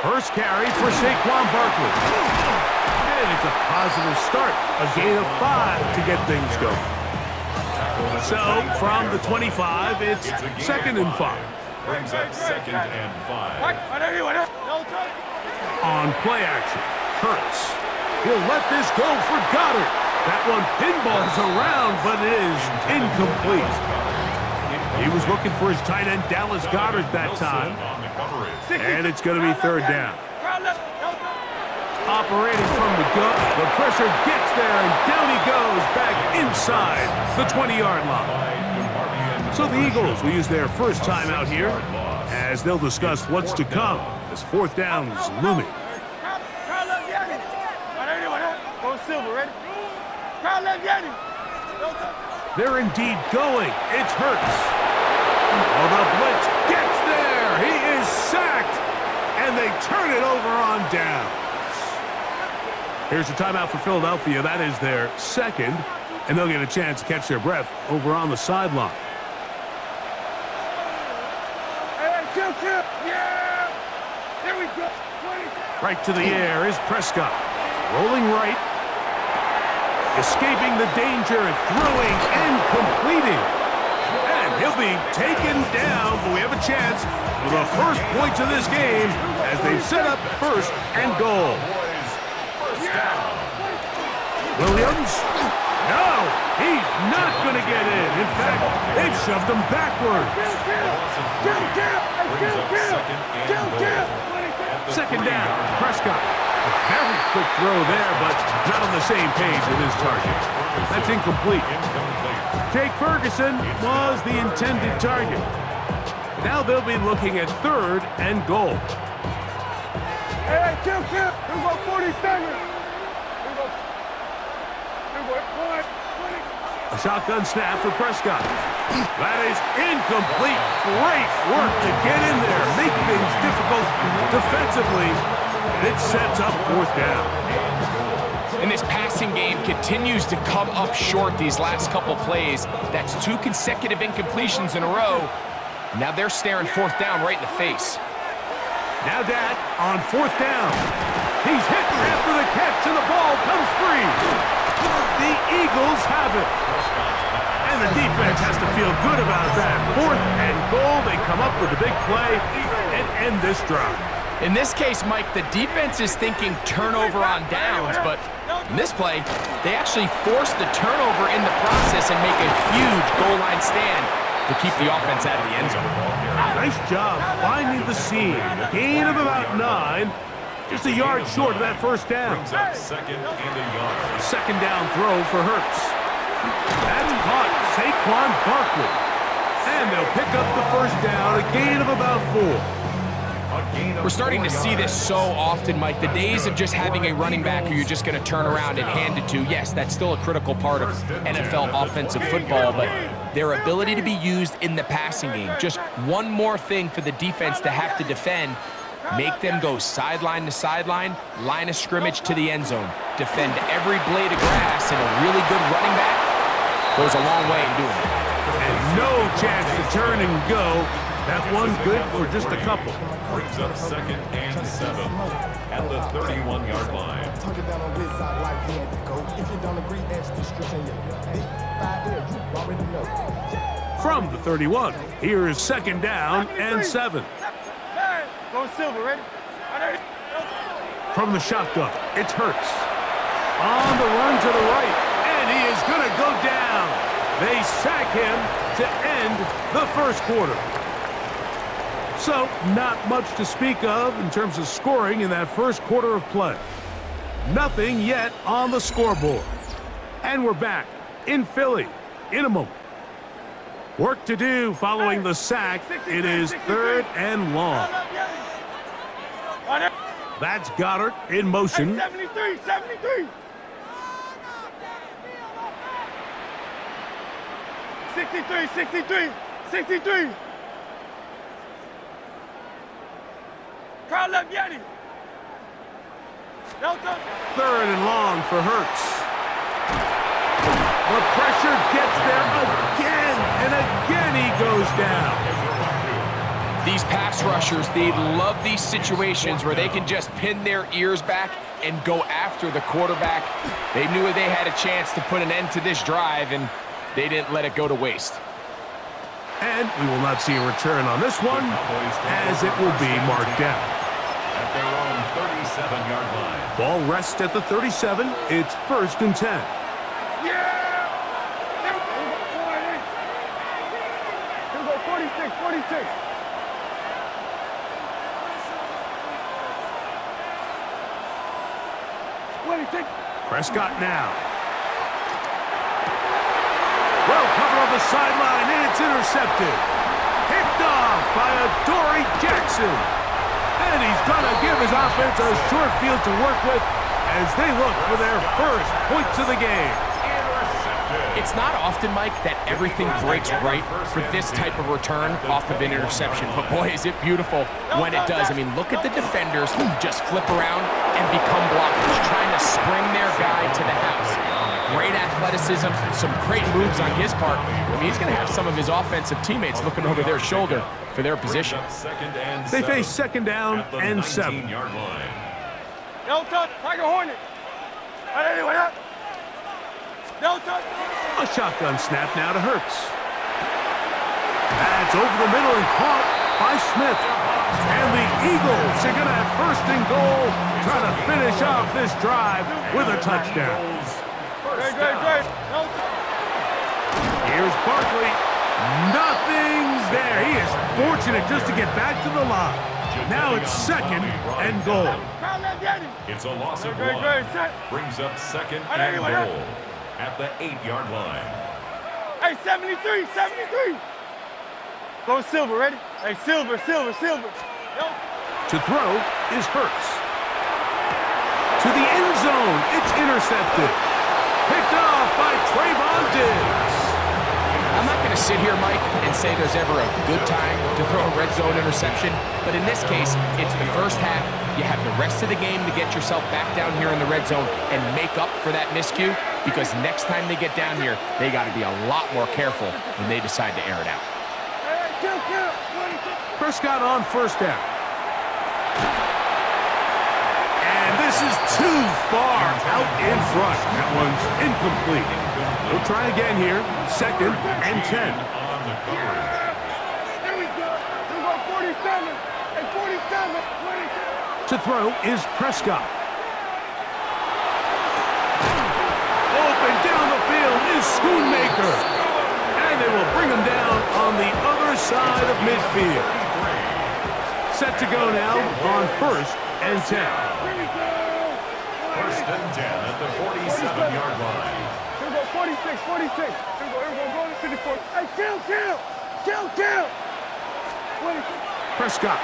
First carry for Saquon Barkley. And it's a positive start. A gain of 5 to get things going. So, from the 25, it's 2nd and 5. Brings up 2nd and 5. On play action, Hurts. He'll let this go for Goddard. That one pinballs around, but it is incomplete. He was looking for his tight end, Dallas Goedert, that time. And it's going to be 3rd down. Operating from the gun, the pressure gets there, and down he goes back inside the 20-yard line. So the Eagles will use their first time out here as they'll discuss what's to come as 4th down is looming. They're indeed going. It's Hurts. Oh, the blitz gets there. He is sacked, and they turn it over on downs. Here's a timeout for Philadelphia. That is their 2nd, and they'll get a chance to catch their breath over on the sideline. Yeah! There we go. Right to the air is Prescott. Rolling right. Escaping the danger, throwing and completing. And he'll be taken down, but we have a chance for the first points of this game as they've set up 1st and goal. Williams? No, he's not going to get in. In fact, they've shoved him backwards. 2nd down, Prescott. A very quick throw there, but not on the same page with his target. That's incomplete. Jake Ferguson was the intended target. Now they'll be looking at 3rd and goal. Hey, Here we go 47. A shotgun snap for Prescott. That is incomplete. Great work to get in there, make things difficult defensively. And it sets up 4th down. And this passing game continues to come up short these last couple plays. That's 2 consecutive incompletions in a row. Now they're staring 4th down right in the face. Now Dak on 4th down. He's hit after the catch, and the ball comes free. The Eagles have it. And the defense has to feel good about that. 4th and goal. They come up with a big play and end this drive. In this case, Mike, the defense is thinking turnover on downs, but in this play, they actually force the turnover in the process and make a huge goal line stand to keep the offense out of the end zone. Nice job finding the seam. Gain of about 9. Just a yard short of that 1st down. 2nd and a yard. 2nd down throw for Hurts. That's caught Saquon Barkley. And they'll pick up the 1st down, a gain of about 4. We're starting to see this so often, Mike. The days of just having a running back who you're just going to turn around and hand it to, yes, that's still a critical part of NFL offensive football, but their ability to be used in the passing game, just one more thing for the defense to have to defend, make them go sideline to sideline, line of scrimmage to the end zone, defend every blade of grass, and a really good running back goes a long way in doing it. And no chance to turn and go. That one good for just a couple. Brings up 2nd and 7 at the 31-yard line. From the 31, here is 2nd down and 7. Go Silver, ready? From the shotgun, it's Hurts. On the run to the right, and he is going to go down. They sack him to end the 1st quarter. So, not much to speak of in terms of scoring in that 1st quarter of play. Nothing yet on the scoreboard. And we're back in Philly in a moment. Work to do following the sack. It is 3rd and long. That's Goddard in motion. 73. 63. Carl Leviani. 3rd and long for Hurts. The pressure gets there again, and again he goes down. These pass rushers, they love these situations where they can just pin their ears back and go after the quarterback. They knew they had a chance to put an end to this drive, and they didn't let it go to waste. And we will not see a return on this one, as it will be marked down. At their own 37-yard line. Ball rests at the 37. It's 1st and 10. Yeah! Here we go, 46, 46. Prescott now. Well covered on the sideline, and it's intercepted. Picked off by Adoree Jackson. And he's going to give his offense a short field to work with as they look for their first points of the game. It's not often, Mike, that everything breaks right for this type of return off of an interception. But boy, is it beautiful when it does. I mean, look at the defenders just flip around and become blockers, trying to spring their guy to the house. Great athleticism, some great moves on his part. I mean, he's going to have some of his offensive teammates looking over their shoulder for their position. They face 2nd down and 7. No touch, Tiger Hornet. Anyway, up. No touch. A shotgun snap now to Hurts. That's over the middle and caught by Smith. And the Eagles are going to have 1st and goal, trying to finish off this drive with a touchdown. Great. No touch. Here's Barkley. Nothing there. He is fortunate just to get back to the line. Now it's 2nd and goal. It's a loss of Great, 1. set. Brings up 2nd and goal at the 8-yard line. Hey, 73. Go Silver, ready? Hey, Silver. Yo. To throw is Hurts. To the end zone. It's intercepted. Picked off by Trayvon Diggs. I'm not going to sit here, Mike, and say there's ever a good time to throw a red zone interception, but in this case, it's the first half. You have the rest of the game to get yourself back down here in the red zone and make up for that miscue, because next time they get down here, they got to be a lot more careful when they decide to air it out. Prescott on 1st down. And this is too far out in front. That one's incomplete. We'll try again here. 2nd and 10. Here we go. Here we go, 47. And 47. 22. To throw is Prescott. Open down the field is Schoonmaker. And they will bring him down on the other side of midfield. Set to go now on 1st and 10. 1st and 10 at the 47-yard line. Here we go, 46. Here we go, go to 54. Hey, kill. 26. Prescott.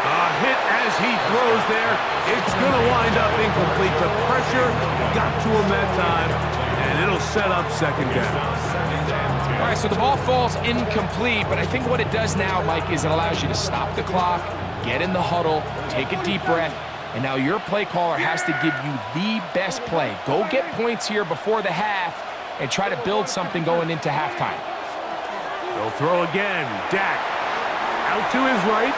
A hit as he throws there. It's going to wind up incomplete. The pressure got to him that time, and it'll set up 2nd down. All right, so the ball falls incomplete, but I think what it does now, Mike, is it allows you to stop the clock, get in the huddle, take a deep breath, and now your play caller has to give you the best play. Go get points here before the half and try to build something going into halftime. They'll throw again. Dak out to his right.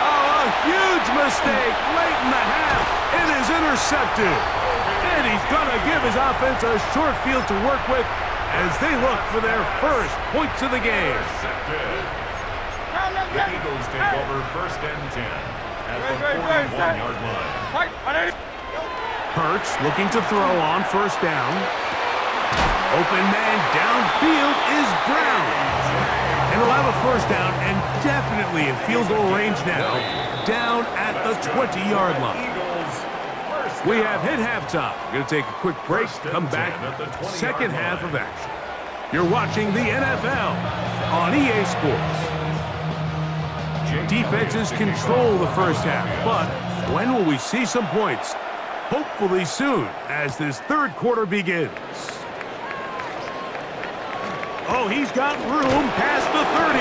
Oh, a huge mistake late in the half. It is intercepted. And he's going to give his offense a short field to work with as they look for their first points of the game. The Eagles take over 1st and 10 at the 41-yard line. Hurts looking to throw on 1st down. Open man downfield is Brown. And he'll have a 1st down and definitely in field goal range now, down at the 20-yard line. We have hit halftime. We're going to take a quick break, come back, 2nd half of action. You're watching the NFL on EA Sports. Defenses control the 1st half, but when will we see some points? Hopefully soon, as this 3rd quarter begins. Oh, he's got room past the 30.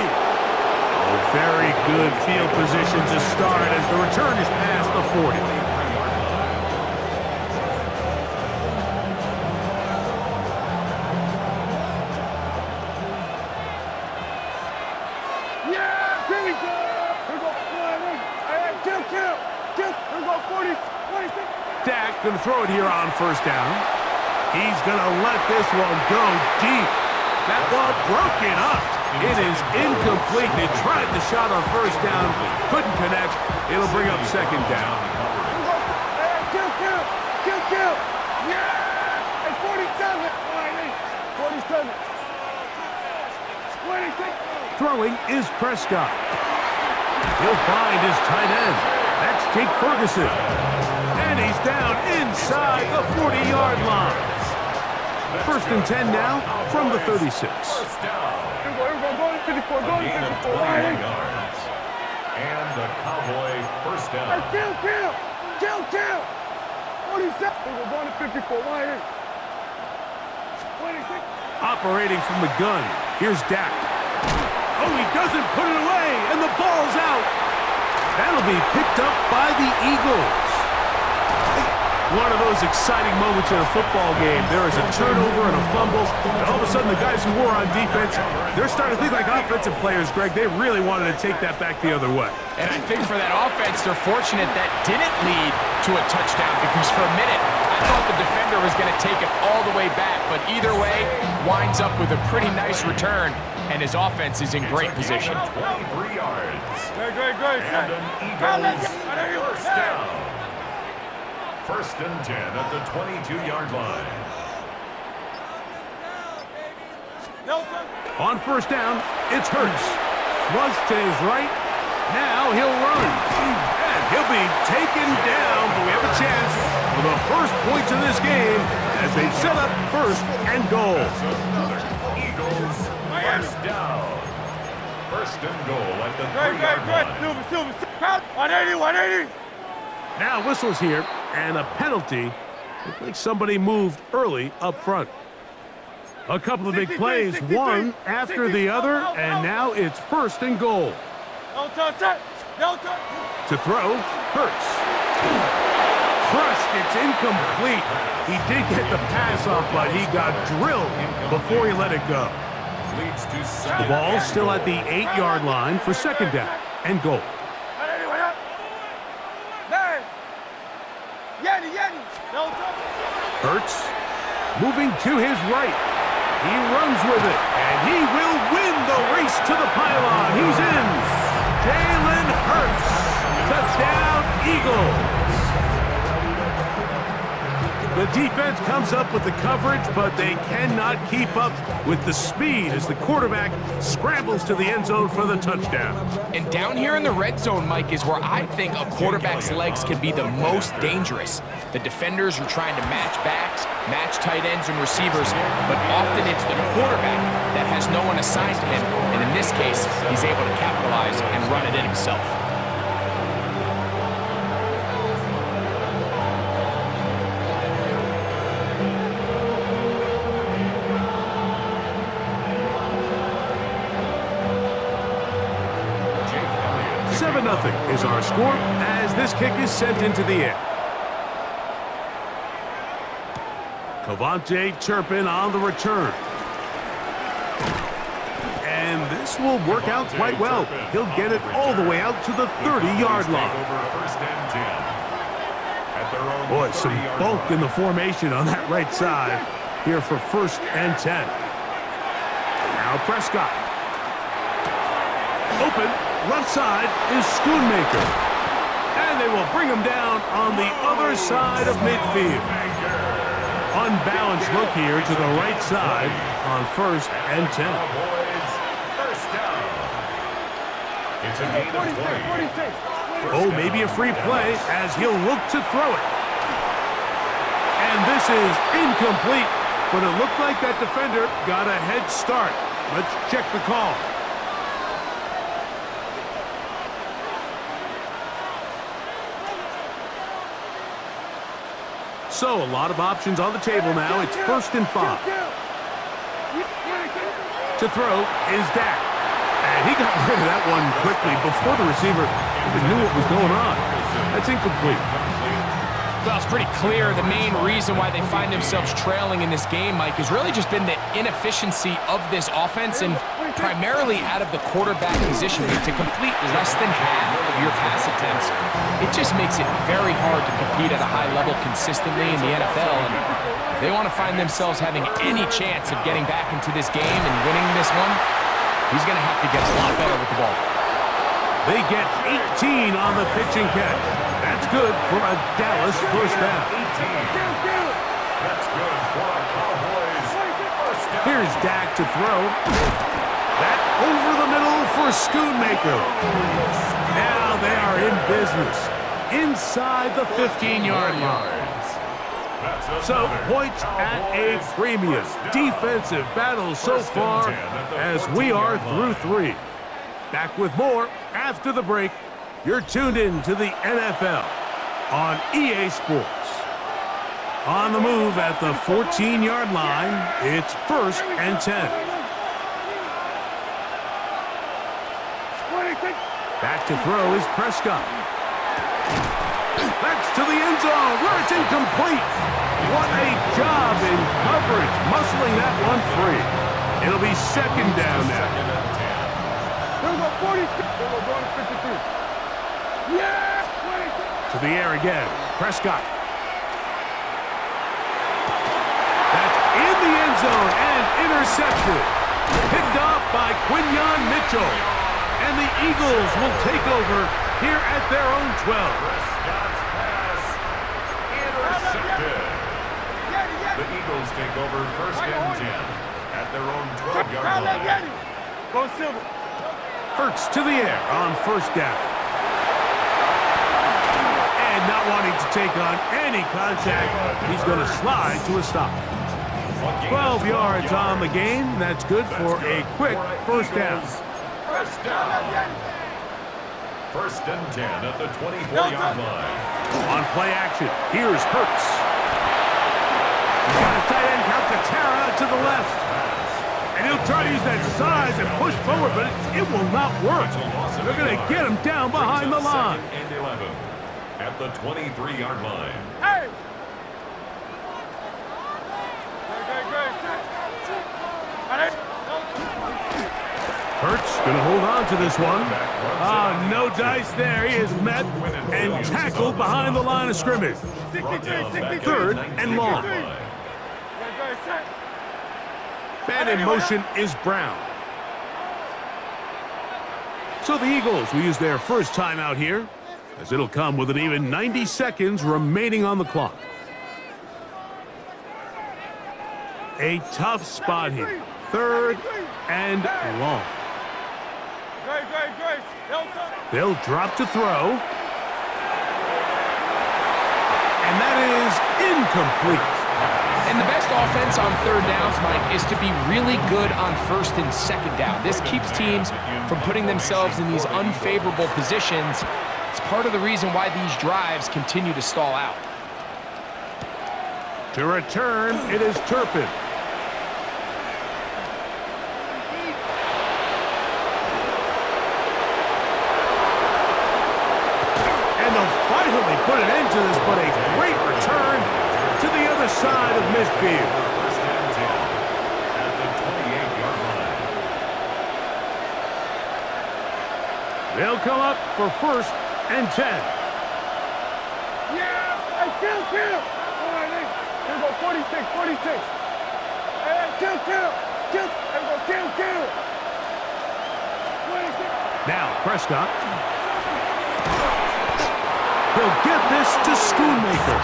Oh, very good field position to start as the return is past the 40. Yeah, here we go. Here we go. Kill. Here we go, 40, 26. Dak going to throw it here on first down. He's going to let this one go deep. That ball broken up. It is incomplete. They tried the shot on first down. Couldn't connect. It'll bring up second down. Kill. Yeah! And 47. 47. 26. Throwing is Prescott. He'll find his tight end. That's Jake Ferguson. And he's down inside the 40-yard line. First and 10 now from the 36. First down. Here we go. Go to 54. Go to 54. 28 yards. And the Cowboy first down. Kill. 47. We're going to 54. 26. Operating from the gun. Here's Dak. Oh, he doesn't put it away, and the ball's out. That'll be picked up by the Eagles. One of those exciting moments in a football game. There is a turnover and a fumble, and all of a sudden the guys who were on defense, they're starting to think like offensive players, Greg. They really wanted to take that back the other way. And I think for that offense, they're fortunate that didn't lead to a touchdown, because for a minute, I thought the defender was going to take it all the way back, but either way, winds up with a pretty nice return, and his offense is in great position. 23 yards. Great. And an Eagles first down. First and 10 at the 22-yard line. On first down, it's Hurts. Flush to his right. Now he'll run. And he'll be taken down, but we have a chance for the first points of this game as they set up first and goal. Another Eagles first down. First and goal at the 3-yard line. 180. Now whistles here, and a penalty. Looks like somebody moved early up front. A couple of big plays, one after the other, and now it's first and goal. No touch. To throw, Hurts. Crushed, it's incomplete. He did get the pass off, but he got drilled before he let it go. Leads to The ball's still at the 8-yard line for second down and goal. Hurts moving to his right. He runs with it, and he will win the race to the pylon. He's in. Jalen Hurts. Touchdown, Eagles. The defense comes up with the coverage, but they cannot keep up with the speed as the quarterback scrambles to the end zone for the touchdown. And down here in the red zone, Mike, is where I think a quarterback's legs can be the most dangerous. The defenders are trying to match backs, match tight ends and receivers, but often it's the quarterback that has no one assigned to him, and in this case, he's able to capitalize and run it in himself. Nothing is our score as this kick is sent into the air. Cavante Turpin on the return. And this will work out quite well. He'll get it all the way out to the 30-yard line. Boy, some bulk in the formation on that right side here for first and 10. Now Prescott. Open. Left side is Schoonmaker. And they will bring him down on the other side of midfield. Unbalanced look here to the right side on first and 10. First down. It's a gain of 20. Oh, maybe a free play as he'll look to throw it. And this is incomplete, but it looked like that defender got a head start. Let's check the call. So, a lot of options on the table now. It's first and 5. To throw is Dak. And he got rid of that one quickly before the receiver even knew what was going on. That's incomplete. Well, it's pretty clear the main reason why they find themselves trailing in this game, Mike, has really just been the inefficiency of this offense. And primarily out of the quarterback position, but to complete less than half of your pass attempts, it just makes it very hard to compete at a high level consistently in the NFL. And if they want to find themselves having any chance of getting back into this game and winning this one, he's going to have to get a lot better with the ball. They get 18 on the pitch and catch. That's good for a Dallas first down. 18. That's good for a Cowboys first down. Here's Dak to throw. That over the middle for Schoonmaker. Now they are in business inside the 15-yard line. So points at a premium. Defensive battle so far as we are through 3. Back with more after the break. You're tuned in to the NFL on EA Sports. On the move at the 14-yard line, it's 1st and 10. Back to throw is Prescott. That's to the end zone where it's incomplete. What a job in coverage, muscling that one free. It'll be 2nd down now. To the air again. Prescott. That's in the end zone and intercepted. Picked off by Quinyon Mitchell. And the Eagles will take over here at their own 12. Prescott's pass intercepted. The Eagles take over 1st and 10 at their own 12-yard line. Go Silver. Hurts to the air on 1st down. And not wanting to take on any contact, he's going to slide to a stop. 12 yards on the game. That's good for a quick 1st down. First down. 1st and 10 at the 24-yard line. On play action, here's Hurts. He's got a tight end count to Tara to the left. And he'll try to use that size and push forward, but it will not work. They're going to get him down behind the line. 2nd and 11 at the 23-yard line. Hey! Hurts going to hold on to this one. No dice there. He is met and tackled behind the line of scrimmage. 3rd and long. Man in motion is Brown. So the Eagles will use their first timeout here, as it'll come with an even 90 seconds remaining on the clock. A tough spot here. 3rd and long. They'll drop to throw. And that is incomplete. And the best offense on 3rd downs, Mike, is to be really good on 1st and 2nd down. This keeps teams from putting themselves in these unfavorable positions. It's part of the reason why these drives continue to stall out. To return, it is Turpin. And they'll finally put an end to this, but a great return to the other side of midfield. 1st and 10 at the 28-yard line. They'll come up for 1st and 10. Yeah! Hey, kill! All right, Nick. Here we go, 46. Hey, kill! Here we go, kill! 26. Now, Prescott. He'll get this to Schoonmaker.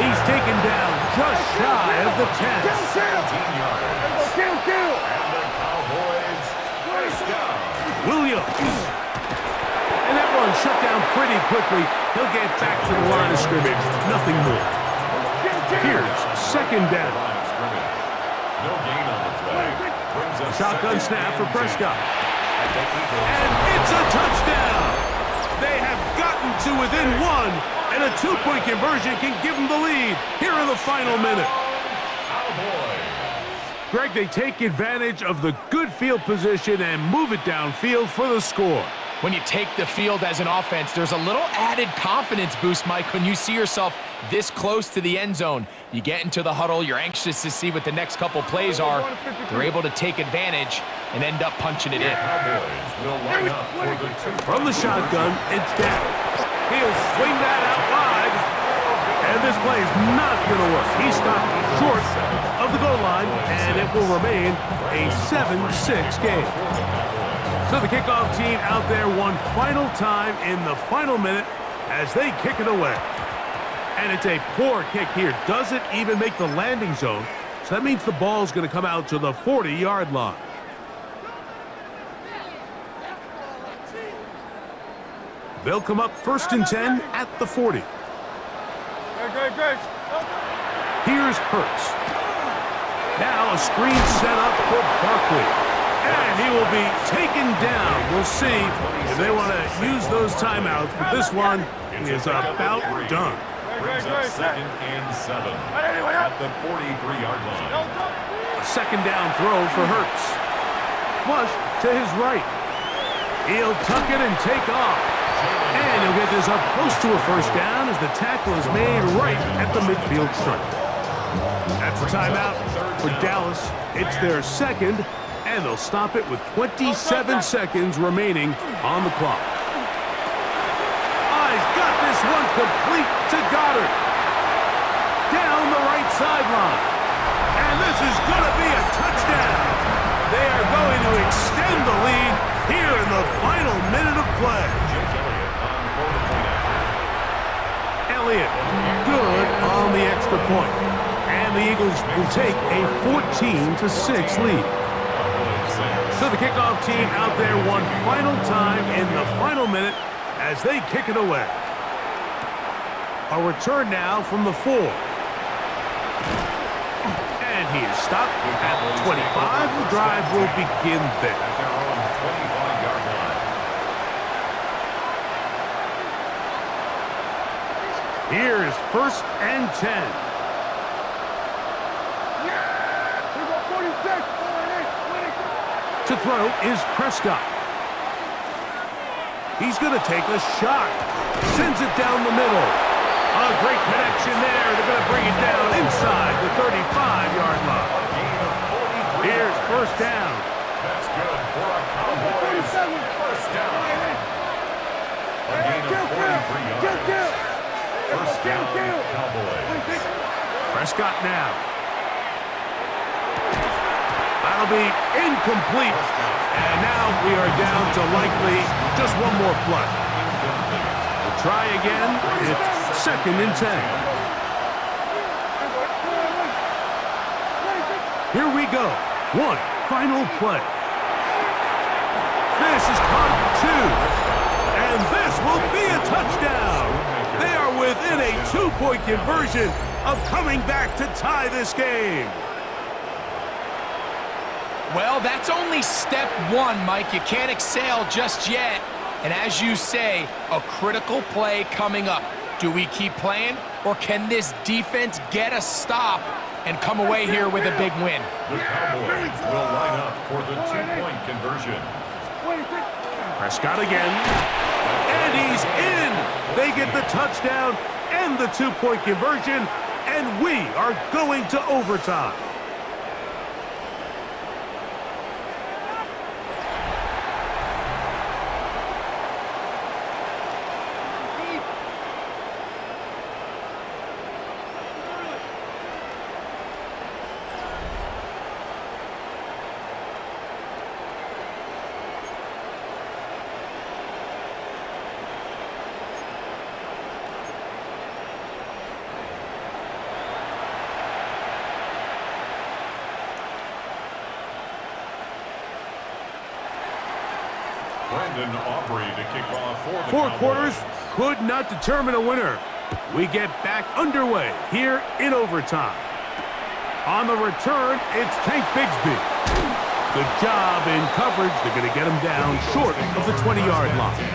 He's taken down just shy of the 10. 17 yards. Kill! And the Cowboys first down. Williams. And that one shut down pretty quickly. He'll get back to the line of scrimmage. Nothing more. Here's 2nd down. No gain on the play. Brings us Shotgun 2nd snap for and 10. Prescott. And And it's a touchdown. They have gotten to within 1, and a 2-point conversion can give them the lead here in the final minute. Cowboys. Greg, they take advantage of the good field position and move it downfield for the score. When you take the field as an offense, there's a little added confidence boost, Mike, when you see yourself this close to the end zone. You get into the huddle, you're anxious to see what the next couple plays are. They're able to take advantage, and end up punching it in. Cowboys will line up for the From the shotgun, it's down. He'll swing that out wide. And this play is not going to work. He stopped short of the goal line, and it will remain a 7-6 game. So the kickoff team out there one final time in the final minute as they kick it away. And it's a poor kick here. Doesn't even make the landing zone. So that means the ball's going to come out to the 40-yard line. They'll come up 1st and 10 at the 40. Here's Hurts. Now a screen set up for Barkley. And he will be taken down. We'll see if they want to use those timeouts, but this one is about done. brings up 2nd and 7 at the 43-yard line. A 2nd down throw for Hurts. Flush to his right. He'll tuck it and take off. And he'll get this up close to a 1st down as the tackle is made right at the midfield stripe. That's a timeout for Dallas. It's their 2nd, and they'll stop it with 27 seconds remaining on the clock. He's got this one complete to Goddard. Down the right sideline. And this is going to be a touchdown. They are going to extend the lead here in the final minute of play. Elliott, good on the extra point. And the Eagles will take a 14-6 lead. So the kickoff team out there one final time in the final minute as they kick it away. A return now from the 4. And he is stopped at the 25. The drive will begin there. Here's 1st and 10. To throw is Prescott. He's going to take a shot. Sends it down the middle. A great connection there. They're going to bring it down inside the 35-yard line. Here's 1st down. That's good for a Cowboys 1st down. A gain of 43 yards. 1st down, Cowboys. Prescott now. That'll be incomplete. And now we are down to likely just one more play. We'll try again. It's 2nd and 10. Here we go. One final play. This is caught 2. And this will be a touchdown. They are within a 2-point conversion of coming back to tie this game. Well, that's only step 1, Mike. You can't exhale just yet. And as you say, a critical play coming up. Do we keep playing, or can this defense get a stop and come away here with a big win? The Cowboys will line up for the 2-point conversion. Prescott again. And he's in. They get the touchdown and the 2-point conversion, and we are going to overtime. To kick off for the 4 Cowboys. quarters could not determine a winner. We get back underway here in overtime. On the return, it's Tank Bigsby. Good job in coverage. They're going to get him down short of the 20-yard line.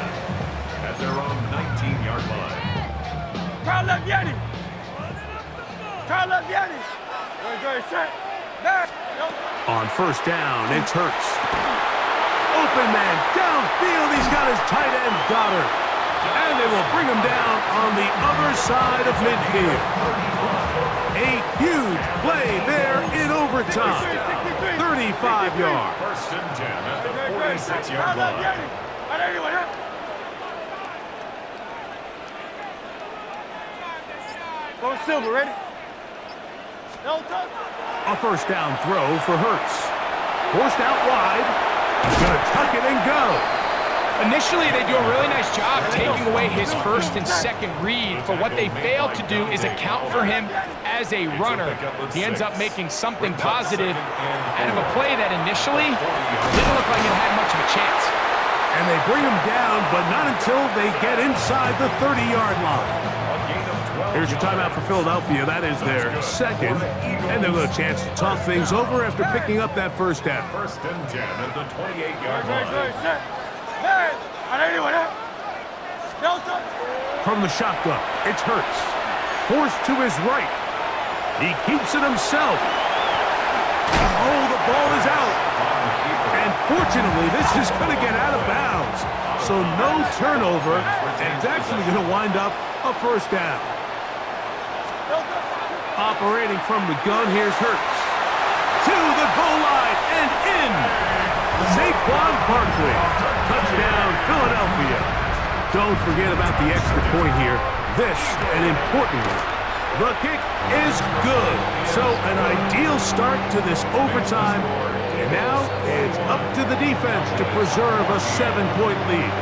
At their own 19-yard line. Carl Leviani. Carl Leviani. Good, set. There. On 1st down, it's Hurts. Open man downfield. He's got his tight end, Goddard. And they will bring him down on the other side of midfield. A huge play there in overtime. 3rd 35 yards. First and 10 at the 46-yard line. Go Silver, ready? A first down throw for Hurts. Forced out wide. He's going to tuck it and go. Initially, they do a really nice job taking away his first and second read, but what they fail to do is account for him as a runner. He ends up making something positive out of a play that initially didn't look like it had much of a chance. And they bring him down, but not until they get inside the 30-yard line. Here's your timeout for Philadelphia. That is their second, and they'll get a chance to talk things over after picking up that first down. First and 10 at the 28-yard line. From the shotgun, it's Hurts. Forced to his right. He keeps it himself. Oh, the ball is out. And fortunately, this is going to get out of bounds. So no turnover, and it's actually going to wind up a first down. Operating from the gun, here's Hurts. To the goal line and in. Saquon Barkley. Touchdown, Philadelphia. Don't forget about the extra point here. This, an important one. The kick is good. So an ideal start to this overtime. And now it's up to the defense to preserve a 7-point lead.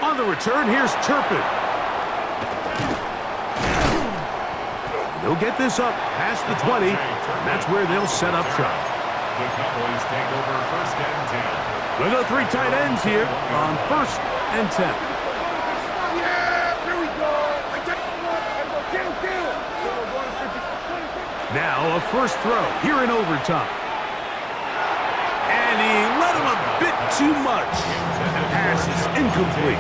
On the return, here's Turpin. They'll get this up past the 20, and that's where they'll set up shop. The Cowboys take over first and 10. We'll go 3 tight ends here on first and 10. Yeah, here we go. Kill. Now a first throw here in overtime. And he let him a bit too much. The pass is incomplete.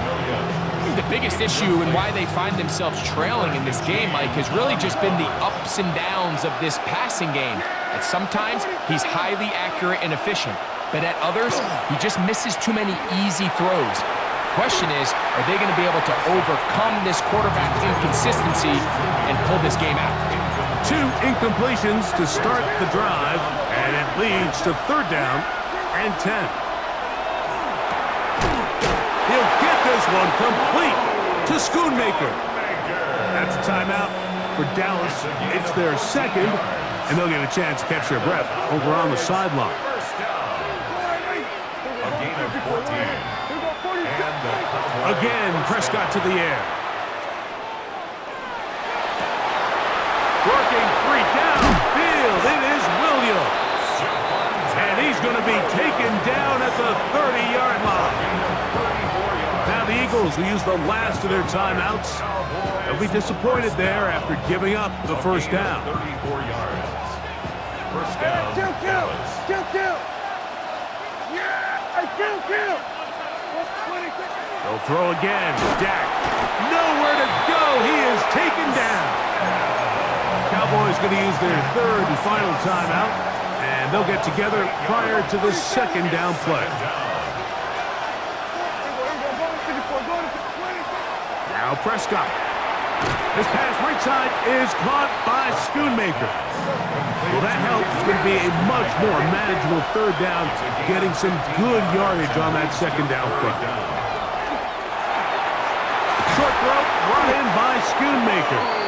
The biggest issue and why they find themselves trailing in this game, Mike, has really just been the ups and downs of this passing game. At sometimes, he's highly accurate and efficient, but at others, he just misses too many easy throws. Question is, are they going to be able to overcome this quarterback inconsistency and pull this game out? 2 incompletions to start the drive, and it leads to third down and 10. He'll get this one complete to Schoonmaker. That's a timeout for Dallas. It's their second, and they'll get a chance to catch their breath over on the sideline. First down. A gain of 14. Again, Prescott to the air. Working free downfield. It is Williams. And he's going to be taken down at the 30-yard line. Now the Eagles will use the last of their timeouts. They'll be disappointed there after giving up the first down. 34 yards. First down. Kill. Yeah, kill. They'll throw again. Dak. Nowhere to go. He is taken down. Cowboys going to use their third and final timeout, and they'll get together prior to the second down play. Now Prescott. This pass right side is caught by Schoonmaker. Well, that helps. It's going to be a much more manageable third down, getting some good yardage on that second down play. Short throw brought in by Schoonmaker.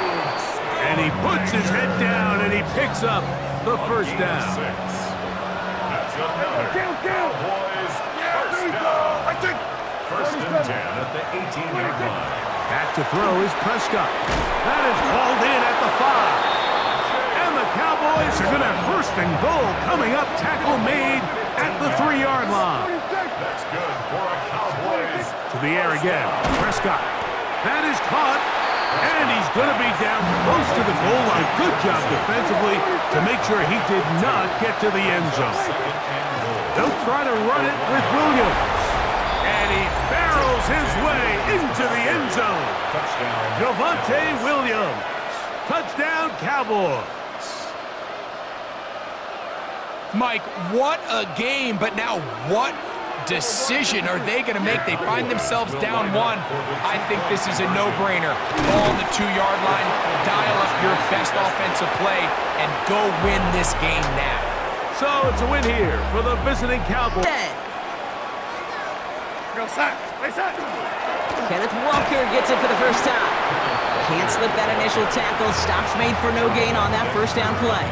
And he puts his head down and he picks up the first down. That's another. Cowboys first down. First and 10 at the 18-yard line. Back to throw is Prescott. That is called in at the 5. And the Cowboys are going to have first and goal coming up. Tackle made at the 3-yard line. That's good for a Cowboys. To the air again. Prescott. That is caught. And he's going to be down close to the goal line. Good job defensively to make sure he did not get to the end zone. They'll try to run it with Williams. And he barrels his way into the end zone. Touchdown. Javonte Williams. Touchdown, Cowboys. Mike, what a game, but now what decision are they going to make? They find themselves down 1. I think this is a no-brainer. Ball on the 2-yard line, dial up your best offensive play, and go win this game now. So it's a win here for the visiting Cowboys. Go sack. Play sack. Kenneth Walker gets it for the first time. Can't slip that initial tackle. Stops made for no gain on that first down play.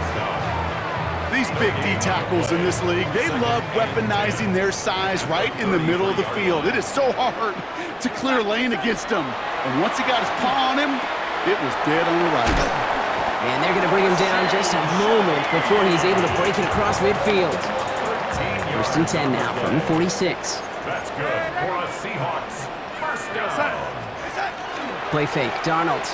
These big D tackles in this league, they love weaponizing their size right in the middle of the field. It is so hard to clear lane against him. And once he got his paw on him, it was dead on arrival. And they're going to bring him down just a moment before he's able to break it across midfield. First and 10 now from the 46. That's good for the Seahawks. First down. Play fake, Darnold.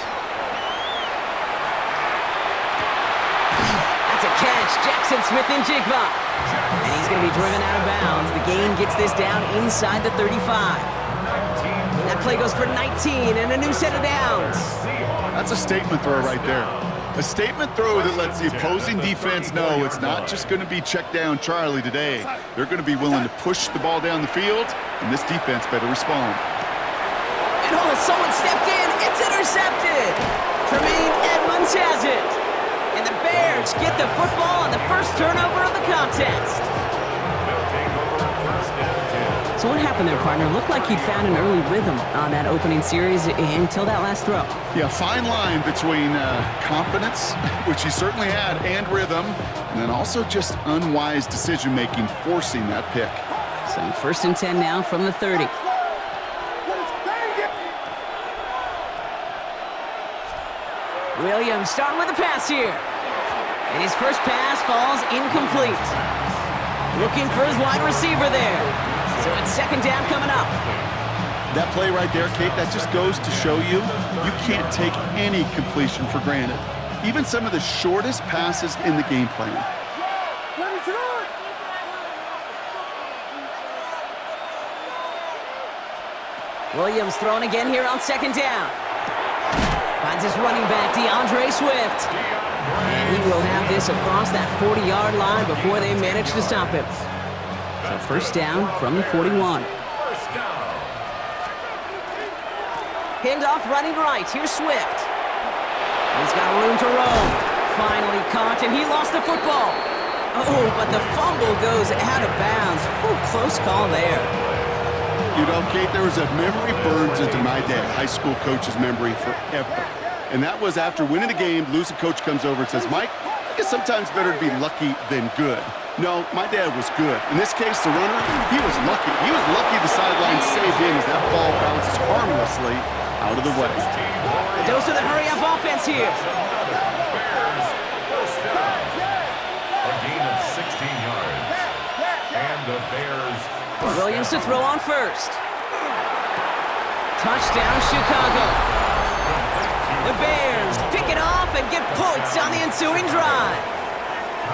That's a catch, Jackson Smith-Njigba. And he's going to be driven out of bounds. The gain gets this down inside the 35. That play goes for 19 and a new set of downs. That's a statement throw right there. A statement throw that lets the opposing defense know it's not just going to be check down Charlie today. They're going to be willing to push the ball down the field, and this defense better respond. And oh, someone stepped in. It's intercepted. Tremaine Edmonds has it. And the Bears get the football on the first turnover of the contest. They'll take over first and 10. So what happened there, partner? Looked like he'd found an early rhythm on that opening series until that last throw. Yeah, fine line between confidence, which he certainly had, and rhythm, and then also just unwise decision-making, forcing that pick. So first and 10 now from the 30. Williams starting with a pass here. And his first pass falls incomplete. Looking for his wide receiver there. So it's second down coming up. That play right there, Kate, that just goes to show you can't take any completion for granted. Even some of the shortest passes in the game plan. Williams throwing again here on second down. Finds his running back, DeAndre Swift. And he will have this across that 40-yard line before they manage to stop him. So first down from the 41. Handoff running right. Here's Swift. He's got room to roam. Finally caught, and he lost the football. Oh, but the fumble goes out of bounds. Ooh, close call there. You know, Kate, there was a memory burns into my dad, high school coach's memory forever. And that was after winning the game, losing coach comes over and says, Mike, it's sometimes better to be lucky than good. No, my dad was good. In this case, the runner, he was lucky. He was lucky the sideline saved him as that ball bounces harmlessly out of the way. A dose of the hurry-up offense here. Bears, first down. A gain of 16 yards. And the Bears. Williams to throw on first. Touchdown, Chicago. The Bears pick it off and get points on the ensuing drive.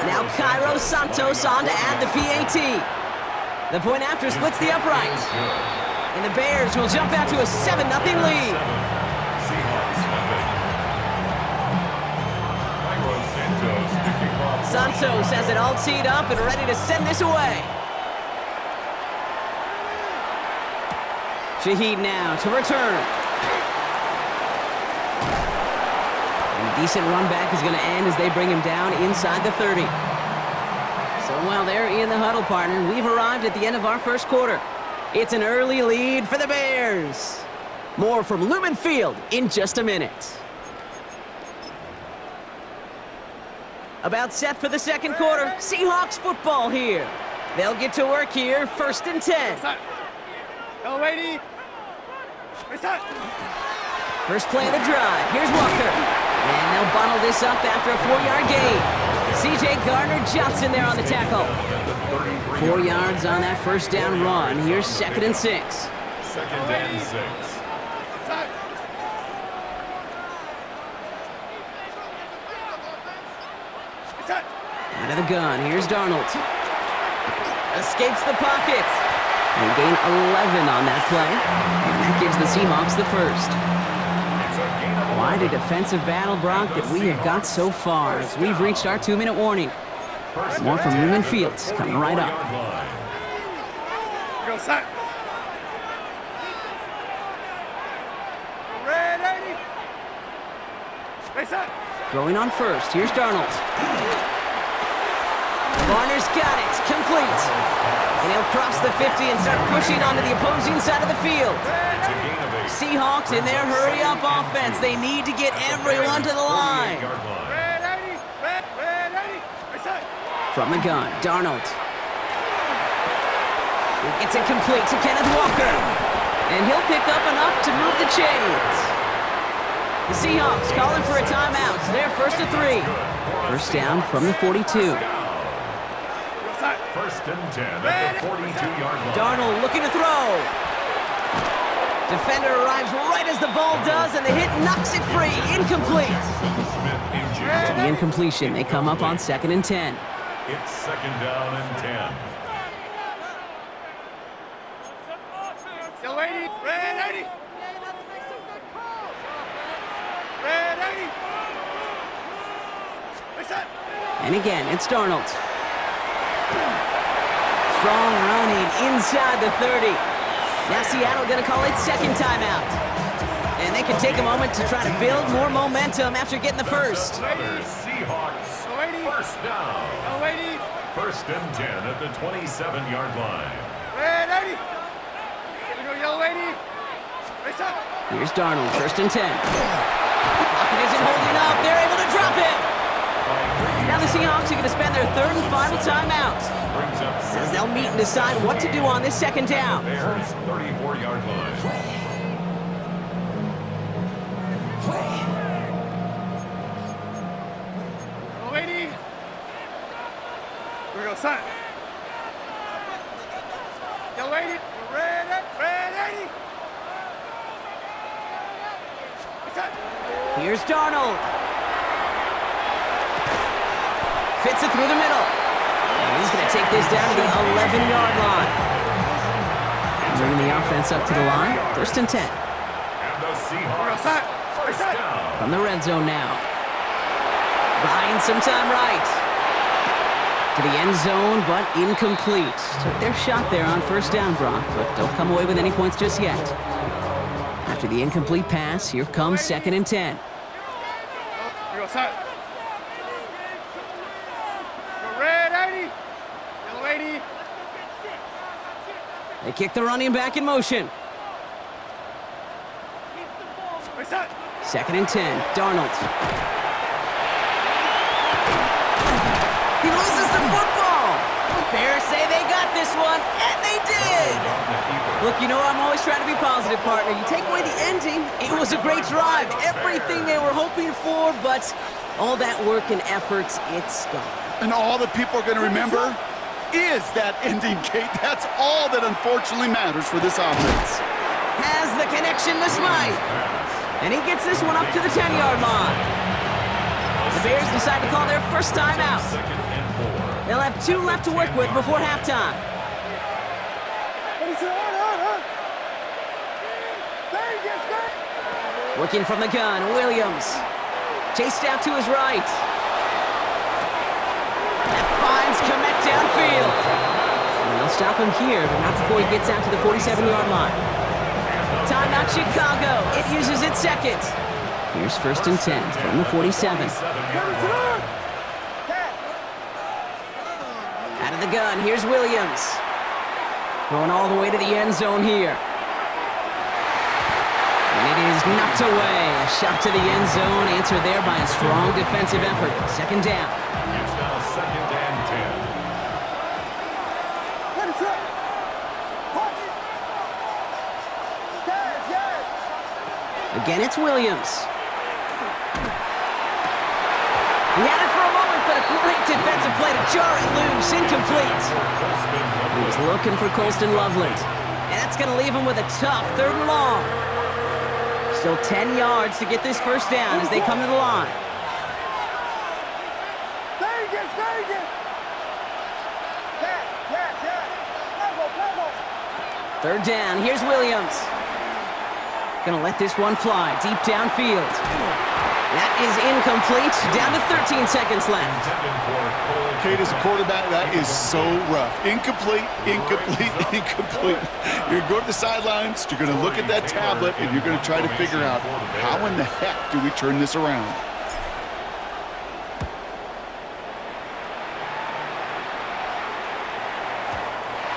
Now Cairo Santos on to add the PAT. The point after splits the upright. And the Bears will jump out to a 7-0 lead. Santos has it all teed up and ready to send this away. Shaheed now to return. And a decent run back is going to end as they bring him down inside the 30. So while they're in the huddle, partner, we've arrived at the end of our first quarter. It's an early lead for the Bears. More from Lumen Field in just a minute. About set for the second quarter. Seahawks football here. They'll get to work here, first and 10. Go, Lady. First play of the drive. Here's Walker. And they'll bottle this up after a 4-yard gain. C.J. Gardner-Johnson there on the tackle. 4 yards on that first down run. Here's second and 6. Second and 6. Out of the gun. Here's Darnold. Escapes the pocket. They gain 11 on that play. And that gives the Seahawks the first. Quite a defensive battle, Brock, that we have got so far as we've reached our 2-minute warning. More from Lumen Fields coming right up. Go set. Red 80. Stay set. Throwing on first. Here's Darnold. Varner's got it. Complete. And he'll cross the 50 and start pushing onto the opposing side of the field. Seahawks in their hurry-up offense. They need to get everyone to the line. Red 80. Red 80. Stay set. From the gun, Darnold. It's incomplete to Kenneth Walker. And he'll pick up enough to move the chains. The Seahawks calling for a timeout. They're first and 3. First down from the 42. First and 10 at the 42-yard line. Darnold looking to throw. Defender arrives right as the ball does, and the hit knocks it free. Incomplete. After the incompletion, they come up on 2nd and 10. It's 2nd down and 10. Still 80. Red 80. Red 80. Stay set. And again, it's Darnold. Strong running inside the 30. Now Seattle going to call it second timeout. And they can take a moment to try to build more momentum after getting the first. Another Seahawks first down. Yellow 80. First and 10 at the 27-yard line. Red 80. Here we go, yellow 80. Stay set. Here's Darnold, first and 10. Pocket isn't holding up. They're able to drop it. Now the Seahawks are going to spend their third and final timeout, as they'll meet and decide what to do on this second down. Bears 34-yard line. Yellow 80. Here we go, set. Yellow 80. Red 80. Stay set. Here's Darnold. Fits it through the middle. And he's going to take this down to the 11-yard line. Bringing the offense up to the line. First and 10. And the Seahawks first down. From the red zone now. Buying some time right. To the end zone, but incomplete. Took their shot there on first down, Brock, but don't come away with any points just yet. After the incomplete pass, here comes 2nd and 10. Here we go, set. Red 80. Yellow 80. They kick the running back in motion. Stay set. 2nd and 10. Darnold. He loses the football. Bears say they got this one, and they did. Look, you know I'm always trying to be positive, partner. You take away the ending, it was a great drive. Everything they were hoping for, but all that work and effort, it's gone. And all that people are going to remember is that ending, Kate. That's all that unfortunately matters for this offense. Has the connection to Smythe. And he gets this one up to the 10-yard line. The Bears decide to call their first time out. They'll have 2 left to work with before halftime. Working from the gun, Williams. Chased out to his right. That finds Kmet downfield. And they'll stop him here, but not before he gets out to the 47-yard line. Timeout Chicago. It uses its second. Here's first and 10 from the 47. Out of the gun, here's Williams. Going all the way to the end zone here. And it is knocked away. A shot to the end zone, answered there by a strong defensive effort. Second down. It's now 2nd and 10. Again, it's Williams. He had it for a moment, but a great defensive play to jar it loose. Incomplete. He was looking for Colston Loveland. And that's going to leave him with a tough 3rd and long. Still 10 yards to get this first down as they come to the line. Third down, here's Williams. Gonna let this one fly deep downfield. That is incomplete. Down to 13 seconds left. Kate, as a quarterback, that is so rough. Incomplete, incomplete, incomplete. You're going to go to the sidelines, you're going to look at that tablet, and you're going to try to figure out how in the heck do we turn this around.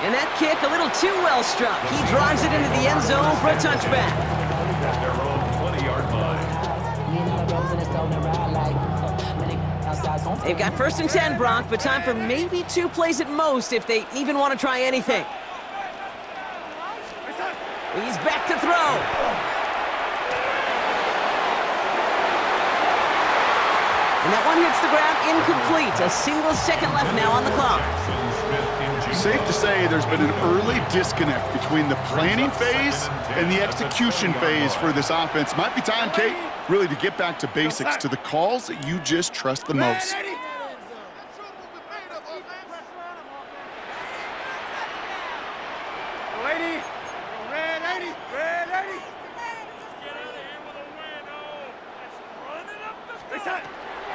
And that kick a little too well struck. He drives it into the end zone for a touchback. At their own 20-yard line. They've got 1st and 10, Brock, but time for maybe 2 plays at most if they even want to try anything. He's back to throw. And that one hits the ground incomplete. A single second left now on the clock. Safe to say there's been an early disconnect between the planning phase and the execution phase for this offense. Might be time, Kate, really to get back to basics, to the calls that you just trust the most.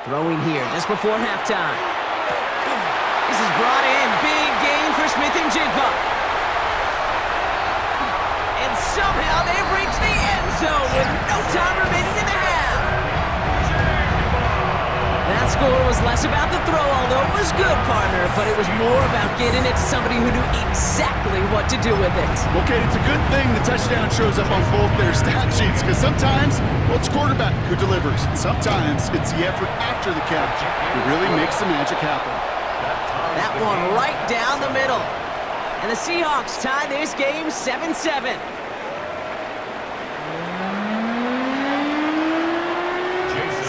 Throwing here just before halftime. This is brought in. Big gain for Smith and Jigba. And somehow they've reached the end zone with no time remaining in the half. That score was less about the throw, although it was good, partner, but it was more about getting it to somebody who knew exactly what to do with it. Okay, it's a good thing the touchdown shows up on both their stat sheets, because sometimes, well, it's quarterback who delivers. Sometimes it's the effort after the catch that really makes the magic happen. That one right down the middle. And the Seahawks tie this game 7-7.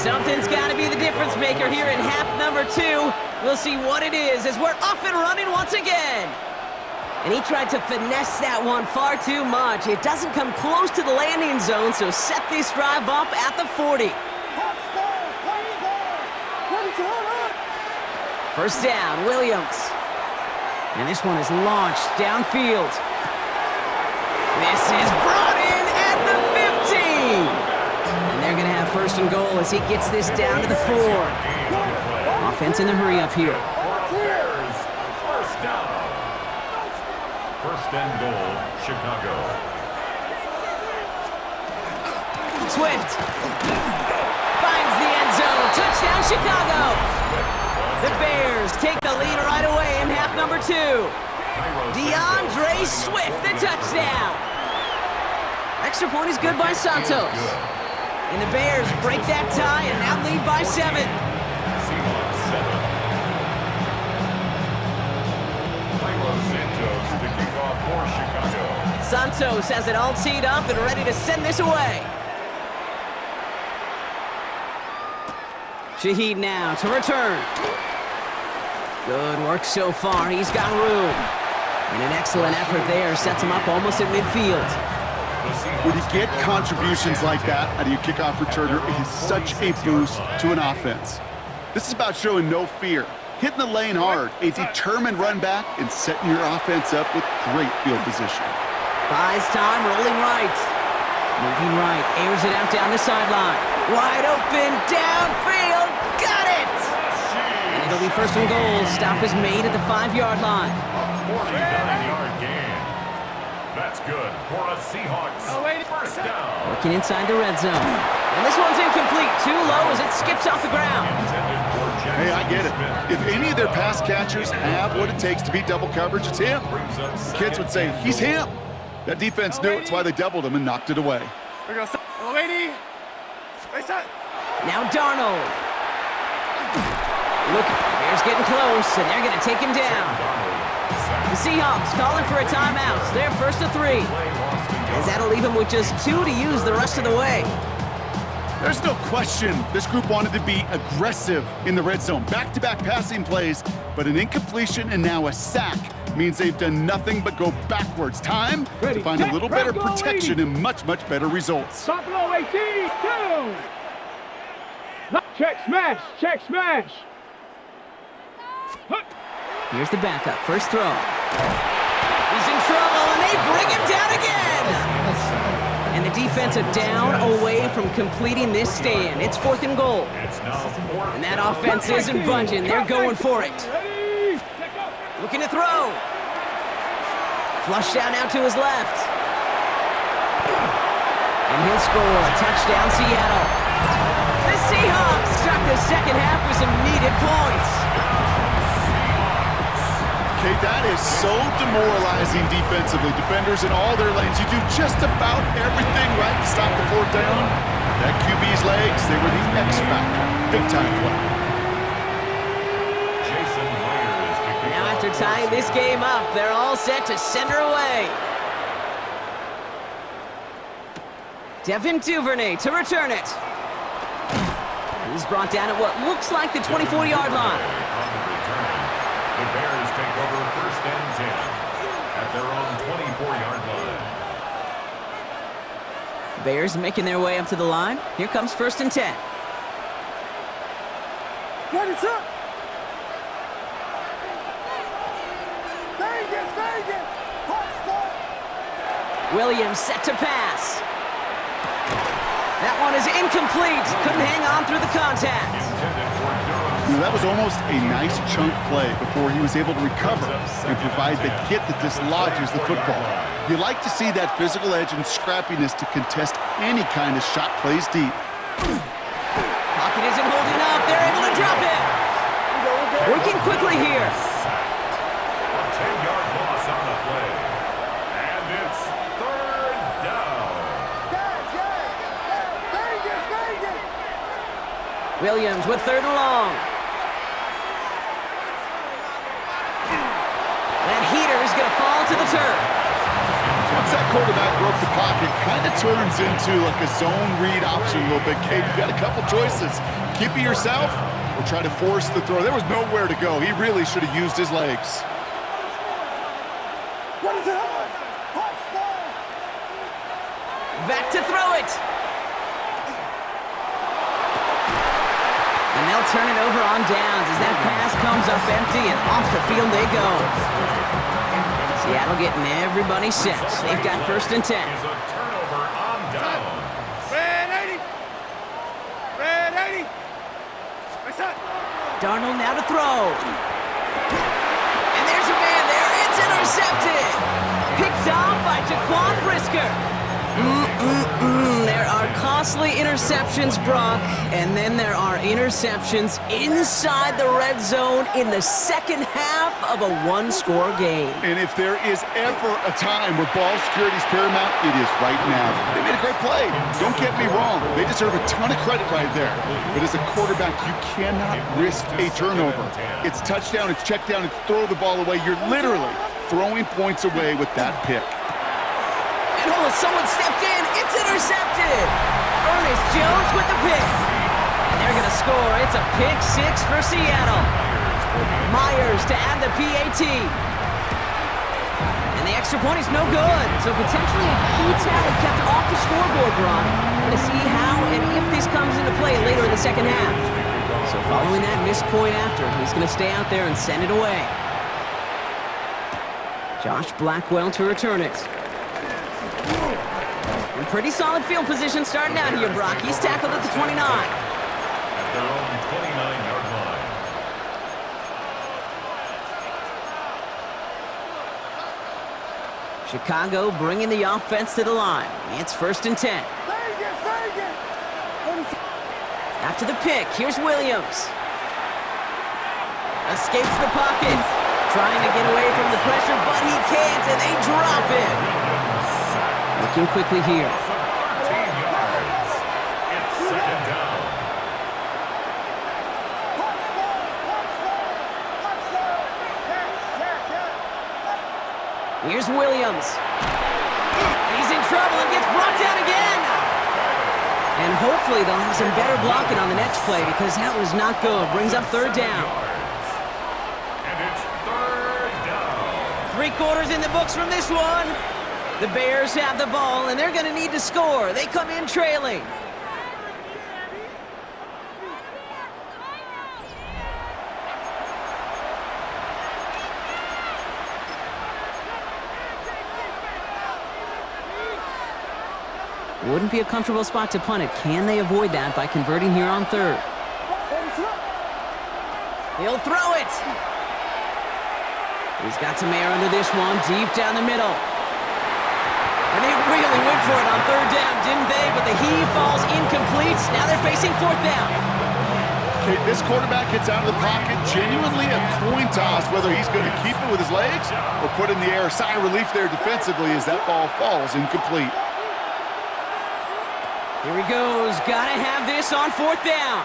Something's got to be the difference maker here in half number 2. We'll see what it is as we're off and running once again. And he tried to finesse that one far too much. It doesn't come close to the landing zone, so set this drive up at the 40. First down, Williams. And this one is launched downfield. This is brought in at the 15. And they're going to have 1st and goal as he gets this down to the 4. Offense in the hurry up here. Bears, first down. 1st and goal, Chicago. Swift finds the end zone. Touchdown, Chicago. The Bears take the lead right away in half number 2. DeAndre Swift, the touchdown. Extra point is good by Santos. And the Bears break that tie and now lead by 7. Seahawks 7. Santos to kick off for Chicago. Santos has it all teed up and ready to send this away. Shaheed now to return. Good work so far. He's got room. And an excellent effort there sets him up almost at midfield. When you get contributions like that out of your kickoff returner, it is such a boost to an offense. This is about showing no fear, hitting the lane hard, a determined run back, and setting your offense up with great field position. Buys time, rolling right. Moving right, airs it out down the sideline. Wide open, downfield, got it! And it'll be 1st and goal. Stop is made at the 5-yard line. 49-yard gain. That's good for a Seahawks 1st down. Working inside the red zone. And this one's incomplete. Too low as it skips off the ground. Hey, I get it. If any of their pass catchers have what it takes to beat double coverage, it's him. Kids would say, he's him. That defense knew it's why they doubled him and knocked it away. Now Darnold. Look, Bears getting close, and they're going to take him down. The Seahawks calling for a timeout. They're 1st and 3. As that'll leave him with just 2 to use the rest of the way. There's no question this group wanted to be aggressive in the red zone. Back-to-back passing plays, but an incompletion and now a sack means they've done nothing but go backwards. Time to find a little better protection and much, much better results. Top low, 18, 2. Check smash, check smash. Here's the backup, 1st throw. He's in trouble, and they bring him down again. And the defense a down away from completing this stand. It's 4th and goal. It's now 4th. And that offense isn't budging. They're going for it. Looking to throw. Flushed out now to his left. And he'll score. Touchdown, Seattle. The Seahawks start the second half with some needed points. Okay, that is so demoralizing defensively. Defenders in all their lanes. You do just about everything right to stop the 4th down. That QB's legs, they were the X factor. Big time play. Jason Myers kicking Now off after tying this game up, they're all set to send her away. Devin Duvernay to return it. He's brought down at what looks like the 24-yard line. The Bears take over 1st and 10 at their own 24-yard line. Bears making their way up to the line. Here comes 1st and 10. What is up? Vegas, Vegas! Touchdown! Williams set to pass. That one is incomplete. Couldn't hang on through the contact. Intended for Durham. That was almost a nice chunk play before he was able to recover and provide the hit that dislodges the football. You like to see that physical edge and scrappiness to contest any kind of shot plays deep. Pocket isn't holding up. They're able to drop it. Working quickly here. A 10-yard loss on the play. And it's 3rd down. Vegas, Vegas! Williams with 3rd and long. That heater is going to fall to the turf. Once that quarterback broke the pocket, kind of turns into like a zone read option a little bit. Kate, you got a couple choices. Keep it yourself or try to force the throw. There was nowhere to go. He really should have used his legs. What is it on? Touchdown! Back to throw it. And they'll turn it over on downs as that pass comes up empty and off the field they go. Seattle getting everybody set. They've got 1st and 10. Is a turnover on down. Red 80! Red 80! What's that? Darnold now to throw. And there's a man there. It's intercepted. Picked off by Jaquan Brisker. There are costly interceptions, Brock, and then there are interceptions inside the red zone in the second half of a one-score game. And if there is ever a time where ball security is paramount, it is right now. They made a great play. Don't get me wrong. They deserve a ton of credit right there. But as a quarterback, you cannot risk a turnover. It's touchdown, it's check down, it's throw the ball away. You're literally throwing points away with that pick. And oh, someone stepped in. It's intercepted. Ernest Jones with the pick. And they're going to score. It's a pick 6 for Seattle. Myers to add the PAT. And the extra point is no good. So potentially a key tally kept off the scoreboard, Brock. We're going to see how and if this comes into play later in the second half. So following that missed point after, he's going to stay out there and send it away. Josh Blackwell to return it. And pretty solid field position starting out here, Brock. He's tackled at the 29. At their own 29-yard line. Chicago bringing the offense to the line. It's 1st and 10. Vegas, Vegas! After the pick, here's Williams. Escapes the pocket. Trying to get away from the pressure, but he can't, and they drop it. Looking quickly here. 13 yards. It's 2nd down. Here's Williams. He's in trouble and gets brought down again. And hopefully they'll have some better blocking on the next play because that was not good. Brings up 3rd down. And it's 3rd down. 3 quarters in the books from this one. The Bears have the ball, and they're going to need to score. They come in trailing. Wouldn't be a comfortable spot to punt it. Can they avoid that by converting here on third? He'll throw it. He's got some air under this one, deep down the middle. And they really went for it on third down, didn't they? But the heave falls incomplete. Now they're facing fourth down. Okay, this quarterback gets out of the pocket, genuinely a coin toss, whether he's going to keep it with his legs or put it in the air. Sigh of relief there defensively as that ball falls incomplete. Here he goes. Gotta have this on fourth down.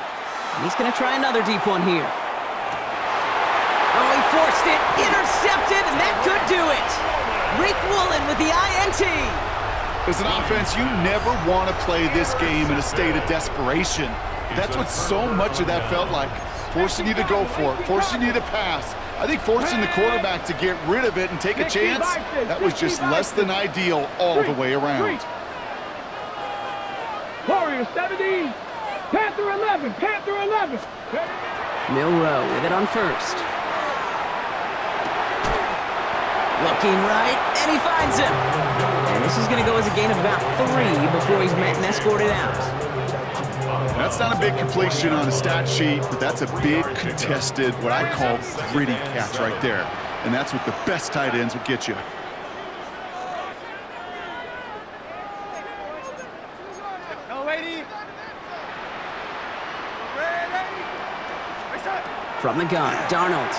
And he's going to try another deep one here. Oh, he forced it. Intercepted, and that could do it. Rick Woolen with the INT. As an offense, you never want to play this game in a state of desperation. That's what so much of that felt like. Forcing you to go for it, forcing you to pass. I think forcing the quarterback to get rid of it and take a chance, that was just less than ideal all the way around. Warriors 17, Panther 11, Panther 11. Milrow with it on first. Looking right, and he finds him. And this is going to go as a gain of about 3 before he's met and escorted out. That's not a big completion on a stat sheet, but that's a big contested, what I call gritty catch right there. And that's what the best tight ends will get you. From the gun, Darnold.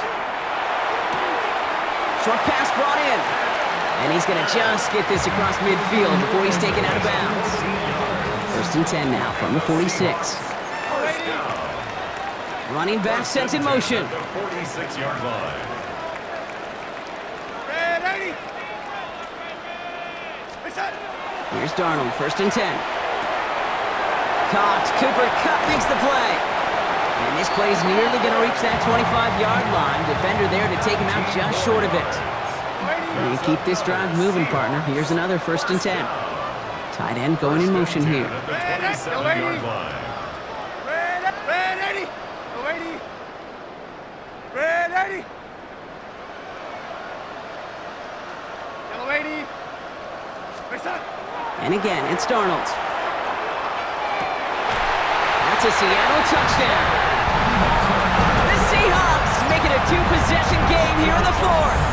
Short pass brought in. And he's going to just get this across midfield before he's taken out of bounds. First and 10 now from the 46. Running back sent in motion. The 46-yard line. Here's Darnold, first and 10. Caught. Cooper Kupp makes the play. And this play is nearly going to reach that 25-yard line. Defender there to take him out just short of it. And you keep this drive moving, partner. Here's another first and 10. Tight end going in motion here. At the 27-yard line. And again, it's Darnold. That's a Seattle touchdown. The Seahawks make it a 2-possession game here in the fourth.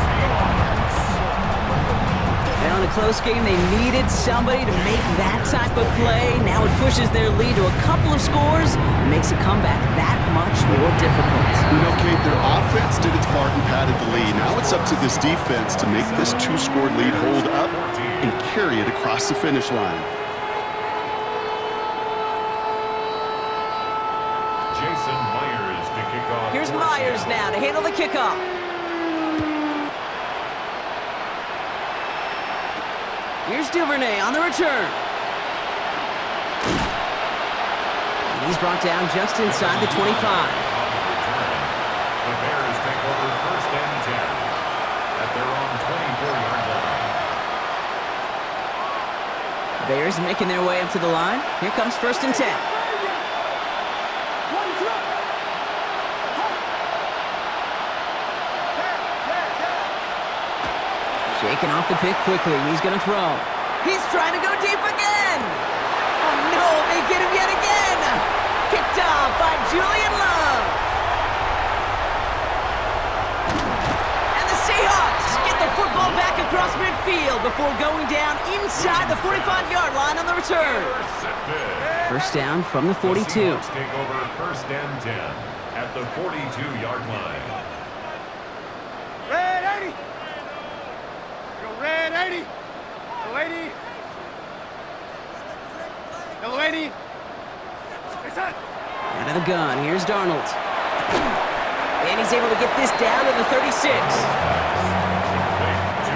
Now in a close game, they needed somebody to make that type of play. Now it pushes their lead to a couple of scores and makes a comeback that much more difficult. You know, Kate, their offense did its part and padded the lead. Now it's up to this defense to make this 2-score lead hold up and carry it across the finish line. Jason Myers to kick off. Here's Myers now to handle the kickoff. Here's Duvernay on the return. And he's brought down just inside the 25. The Bears take over first and 10 at their own 24-yard line. Bears making their way up to the line. Here comes first and 10. Shaking off the pick quickly. He's going to throw. He's trying to go deep again. Oh, no, they get him yet again. Kicked off by Julian Love. And the Seahawks get the football back across midfield before going down inside the 45-yard line on the return. First down from the 42. The Seahawks take over first and 10 at the 42-yard line. Red 80. Go red 80. Go 80. Go 80. Out of the gun, here's Darnold. And he's able to get this down to the 36.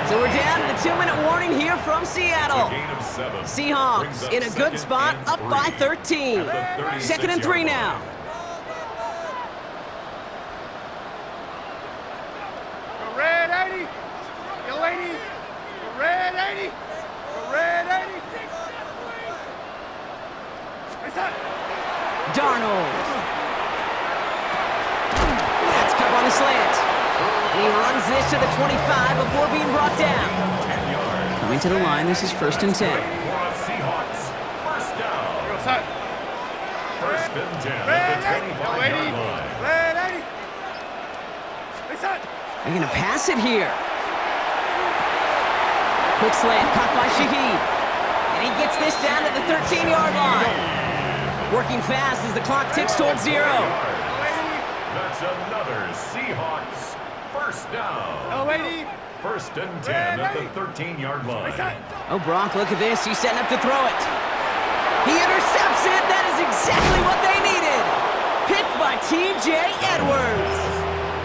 So we're down to the 2-minute warning here from Seattle. Seahawks in a good spot, up by 13. Second and 3 now. Go red 80. Go 80. Go red 80. Go red 80. Darnold. That's Kupp on the slant. And he runs this to the 25 before being brought down. Coming to the line, this is first and 10. First and 10 at the 25-yard line. They're going to pass it here. Quick slant, caught by Shaheed. And he gets this down to the 13-yard line. Working fast as the clock ticks towards 0. That's another Seahawks first down. First and 10 at the 13-yard line. Oh, Brock, look at this. He's setting up to throw it. He intercepts it. That is exactly what they needed. Picked by T.J. Edwards.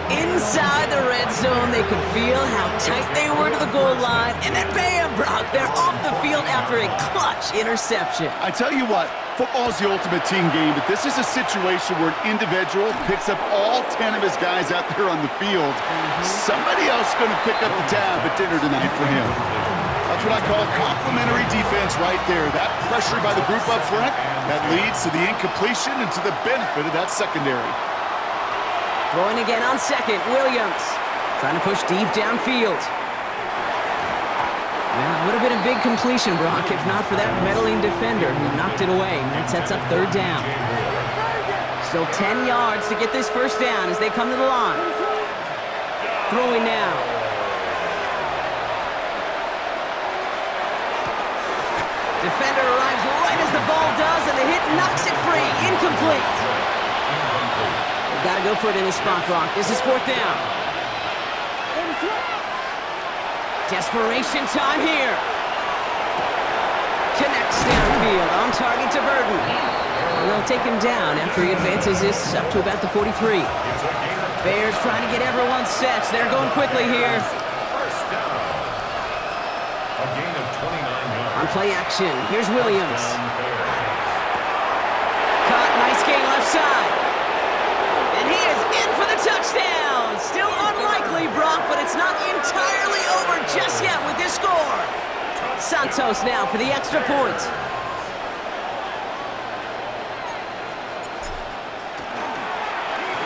Inside the red zone, they could feel how tight they were to the goal line. And then bam, Brock, they're off the field after a clutch interception. I tell you what, football is the ultimate team game, but this is a situation where an individual picks up all 10 of his guys out there on the field. Somebody else is going to pick up the tab at dinner tonight for him. That's what I call complementary defense right there. That pressure by the group up front, that leads to the incompletion and to the benefit of that secondary. Throwing again on second, Williams. Trying to push deep downfield. Well, it would have been a big completion, Brock, if not for that meddling defender who knocked it away. And that sets up third down. Still 10 yards to get this first down as they come to the line. Throwing now. Defender arrives right as the ball does, and the hit knocks it free. Incomplete. Got to go for it in this spot, Brock. This is fourth down. Desperation time here. Connects downfield, on target to Burton. And they'll take him down after he advances this up to about the 43. Bears trying to get everyone set. They're going quickly here. First down. A gain of 29 yards. On play action, here's Williams. Caught, nice gain left side. And he is in for the touchdown. Still unlikely, Brock, but it's not entirely over just yet with this score. Santos now for the extra point.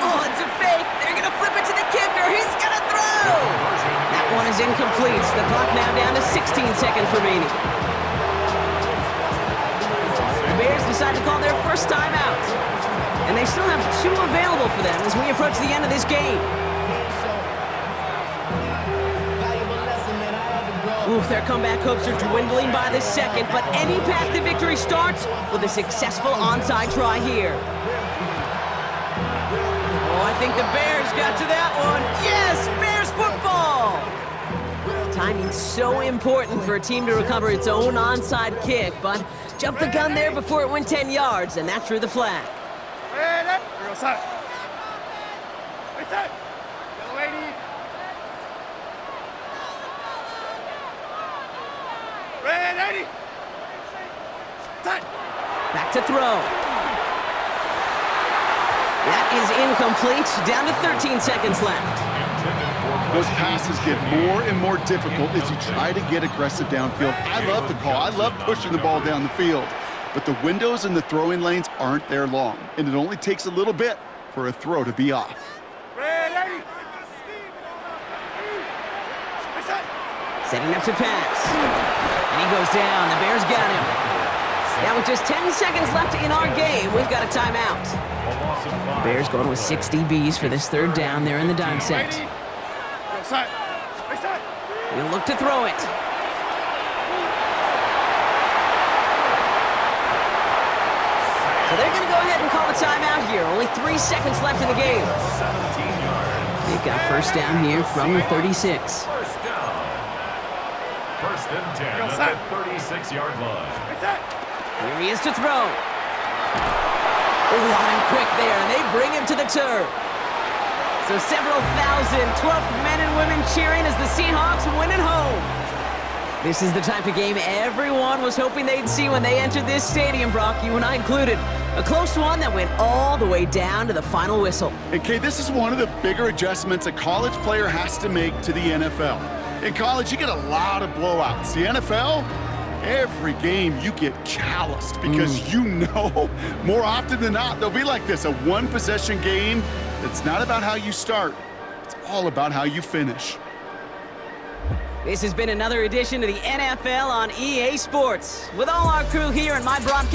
Oh, it's a fake. They're going to flip it to the kicker. He's going to throw. That one is incomplete. The clock now down to 16 seconds remaining. The Bears decide to call their first timeout. And they still have 2 available for them as we approach the end of this game. Oof, their comeback hopes are dwindling by the second, but any path to victory starts with a successful onside try here. Oh, I think the Bears got to that one. Yes, Bears football! Timing's so important for a team to recover its own onside kick, but jumped the gun there before it went 10 yards, and that drew the flag. Back to throw. That is incomplete. Down to 13 seconds left. Those passes get more and more difficult as you try to get aggressive downfield. I love the call. I love pushing the ball down the field. But the windows in the throwing lanes aren't there long, and it only takes a little bit for a throw to be off. Setting up to pass. And he goes down. The Bears got him. Now with just 10 seconds left in our game, we've got a timeout. The Bears going with 6 DBs for this third down there in the dime set. He'll look to throw it. So they're going to go ahead and call a timeout here. Only 3 seconds left in the game. They've got first down here from the 36. First down. First and 10 at the 36-yard line. Here he is to throw. Oh, on him quick there, and they bring him to the turf. So several thousand 12th men and women cheering as the Seahawks win at home. This is the type of game everyone was hoping they'd see when they entered this stadium, Brock, you and I included. A close one that went all the way down to the final whistle. And Kay, this is one of the bigger adjustments a college player has to make to the NFL. In college, you get a lot of blowouts. The NFL, every game you get calloused because you know more often than not they'll be like this, a one-possession game. It's not about how you start. It's all about how you finish. This has been another edition of the NFL on EA Sports. With all our crew here in my broadcast